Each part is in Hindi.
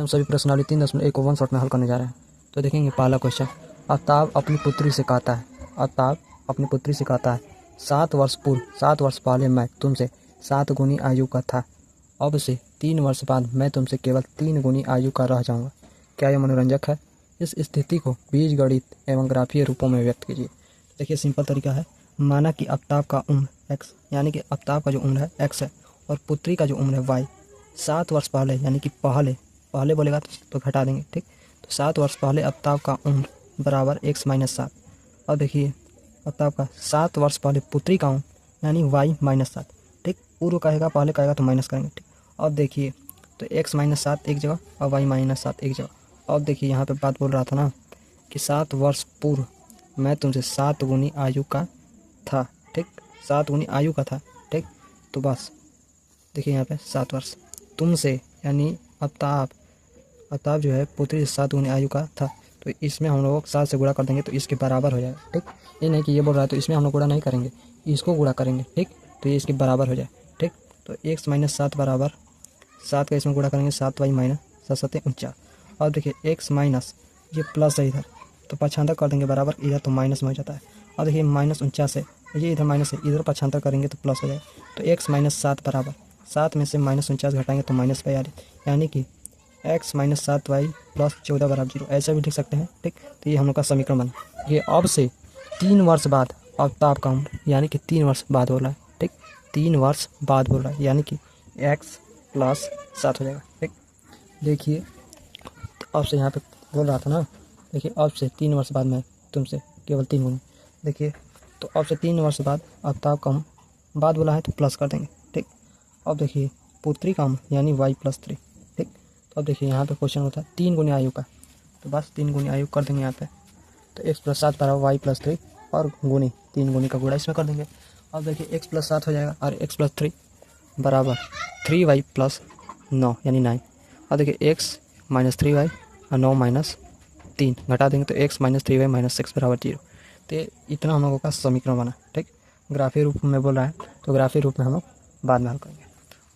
हम सभी प्रश्नावली 3.1 को वन शॉट में हल करने जा रहे हैं। तो देखेंगे पहला क्वेश्चन। आफ्ताब अपनी पुत्री से कहता है, आफ्ताब अपनी पुत्री से कहता है, 7 वर्ष पूर्व 7 वर्ष पहले मैं तुमसे 7 गुनी आयु का था, अब से 3 वर्ष बाद मैं तुमसे केवल 3 गुनी आयु का रह जाऊंगा। क्या यह मनोरंजक है? इस स्थिति को बीजगणित एवं ग्राफीय रूपों में व्यक्त कीजिए। देखिए सिंपल तरीका है। माना कि आफ्ताब का उम्र x, यानी कि आफ्ताब का जो उम्र है x है, और पुत्री का जो उम्र है y 7 वर्ष पहले, यानी कि पहले बोलेगा तो घटा देंगे, ठीक। तो 7 वर्ष पहले आफ्ताब का उम्र बराबर x माइनस 7। और देखिए आफ्ताब का 7 वर्ष पहले पुत्री का उम्र यानी y माइनस 7, ठीक। पूर्व कहेगा, पहले कहेगा तो माइनस करेंगे, ठीक। और देखिए तो x माइनस 7 एक जगह और y माइनस 7 एक जगह। और देखिए यहाँ पे बात बोल रहा था ना कि 7 वर्ष पूर्व मैं तुमसे 7 गुनी आयु का था, ठीक। 7 गुनी आयु का था, ठीक। तो बस देखिए यहाँ पे 7 वर्ष तुमसे यानी आफ्ताब जो है पुत्री 7 गुनी आयु का था, तो इसमें हम लोग 7 से गुणा कर देंगे तो इसके बराबर हो जाएगा, ठीक। ये नहीं कि ये बोल रहा है तो इसमें हम लोग गुणा नहीं करेंगे, इसको गुणा करेंगे, ठीक। तो ये इसके बराबर हो जाए, ठीक। तो x माइनस 7 बराबर 7 का इसमें गुणा करेंगे 7y माइनस 7 7 49। और देखिए x माइनस ये प्लस है इधर तो पक्षांतर कर देंगे बराबर, इधर तो माइनस में हो जाता है। और देखिए माइनस 49 है, ये इधर माइनस है, इधर पक्षांतर करेंगे तो प्लस हो जाएगा। तो x माइनस 7 बराबर 7 में से माइनस 49 घटाएंगे तो माइनस 42, यानी कि x माइनस 7y प्लस 14 बराबर 0, ऐसा भी लिख सकते हैं, ठीक। तो ये हम लोग का समीकरण बना। ये अब से 3 वर्ष बाद आफ्ताब का उम्र यानी कि 3 वर्ष बाद बोल रहा है, ठीक। 3 वर्ष बाद बोल रहा है यानी कि x प्लस 7 हो जाएगा, ठीक। देखिए तो अब से यहाँ पे बोल रहा था ना, देखिए अब से 3 वर्ष बाद मैं तुमसे केवल 3 गुनी, देखिए तो अब से 3 वर्ष बाद आफ्ताब का उम्र बाद बोला है तो प्लस कर देंगे, ठीक। अब देखिए पुत्री का उम्र यानी y प्लस 3, ठीक। तो अब देखिए यहाँ पे क्वेश्चन होता है 3 गुनी आयु का, तो बस 3 गुनी आयु कर देंगे यहाँ पे। तो x प्लस 7 बराबर y प्लस 3 और गुनी 3 गुनी का गुणा इसमें कर देंगे। अब देखिए x प्लस 7 हो जाएगा और x प्लस 3 बराबर 3y प्लस 9 यानी 9। और देखिए x माइनस 3y और 9 माइनस 3 घटा देंगे तो x माइनस 3y माइनस 6 बराबर 0। तो इतना हम लोगों का समीकरण बना, ठीक। ग्राफीय रूप में बोल रहा है तो ग्राफीय रूप में हम लोग बाद में हल करेंगे।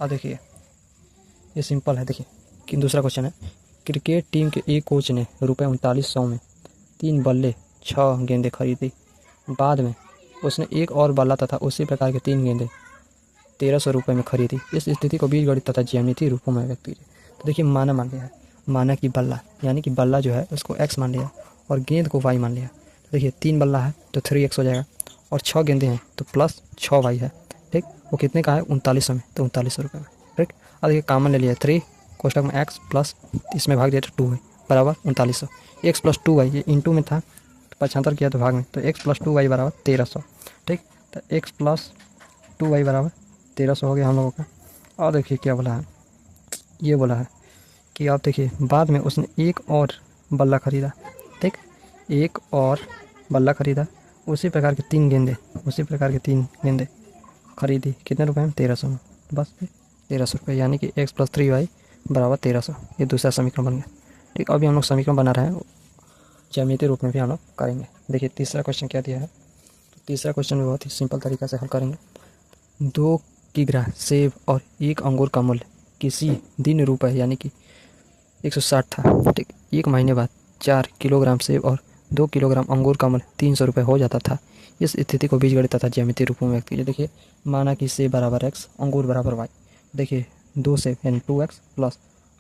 और देखिए ये सिंपल है। देखिए कि दूसरा क्वेश्चन है, क्रिकेट टीम के एक कोच ने रुपये 3900 में 3 बल्ले 6 गेंदें खरीदी, बाद में उसने एक और बल्ला तथा उसी प्रकार के 3 गेंदें 1300 रुपये में खरीदी। इस स्थिति को बीजगणित तथा ज्यामितीय रूपों में व्यक्त कीजिए। तो देखिए माना मान लिया है, माना कि बल्ला यानी कि बल्ला जो है उसको x मान लिया और गेंद को y मान लिया। तो देखिए 3 बल्ला है तो 3x हो जाएगा और 6 गेंदें हैं तो प्लस 6y है, ठीक। वो कितने का है 3900 में, तो 3900 रुपये में, ठीक। और देखिए कॉमन ले लिया 3 कोष्टक में x प्लस इसमें भाग दिया तो 2y बराबर 3900। x प्लस 2y ये इंटू में था तो पक्षांतर किया तो भाग में, तो x प्लस 2y बराबर 1300, ठीक। तो x प्लस 2y बराबर 1300 हो गया हम लोगों का। और देखिए क्या बोला है, ये बोला है कि आप देखिए बाद में उसने एक और बल्ला खरीदा, ठीक। एक और बल्ला खरीदा, उसी प्रकार के 3 गेंदें खरीदी, कितने रुपए में 1300 में, बस 1300 रुपये, यानी कि x प्लस 3y बराबर 1300। ये दूसरा समीकरण बन गया, ठीक। अभी हम लोग समीकरण बना रहे हैं ज्यामितीय रूप में भी हम लोग करेंगे। देखिए तीसरा क्वेश्चन क्या दिया है, तो तीसरा क्वेश्चन भी बहुत ही सिंपल तरीका से हल करेंगे। 2 किग्रा सेब और 1 अंगूर का मूल्य किसी दिन रुपये यानी कि 160 था, ठीक। 1 महीने बाद 4 किलोग्राम सेब और 2 किलोग्राम अंगूर का मूल्य 300 रुपये हो जाता था। इस स्थिति को बीजगणित तथा ज्यामितीय रूपों में व्यक्त कीजिए। देखिए माना कि सेब बराबर x, अंगूर बराबर y। देखिए 2 सेब यानी 2x प्लस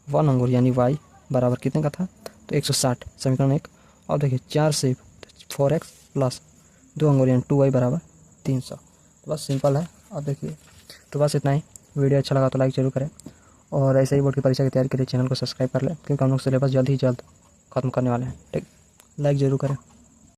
1 अंगूर यानी y बराबर कितने का था, तो 160, समीकरण 1। और देखिए 4 सेब 4x प्लस 2 अंगूर यानी 2y बराबर 300। तो बस सिंपल है। और देखिए तो बस इतना ही। वीडियो अच्छा लगा तो लाइक जरूर करें और ऐसे ही बोर्ड की परीक्षा की तैयारी के लिए चैनल को सब्सक्राइब कर लें, क्योंकि हम लोग सिलेबस जल्द खत्म करने वाले हैं, ठीक। लाइक ज़रूर करें।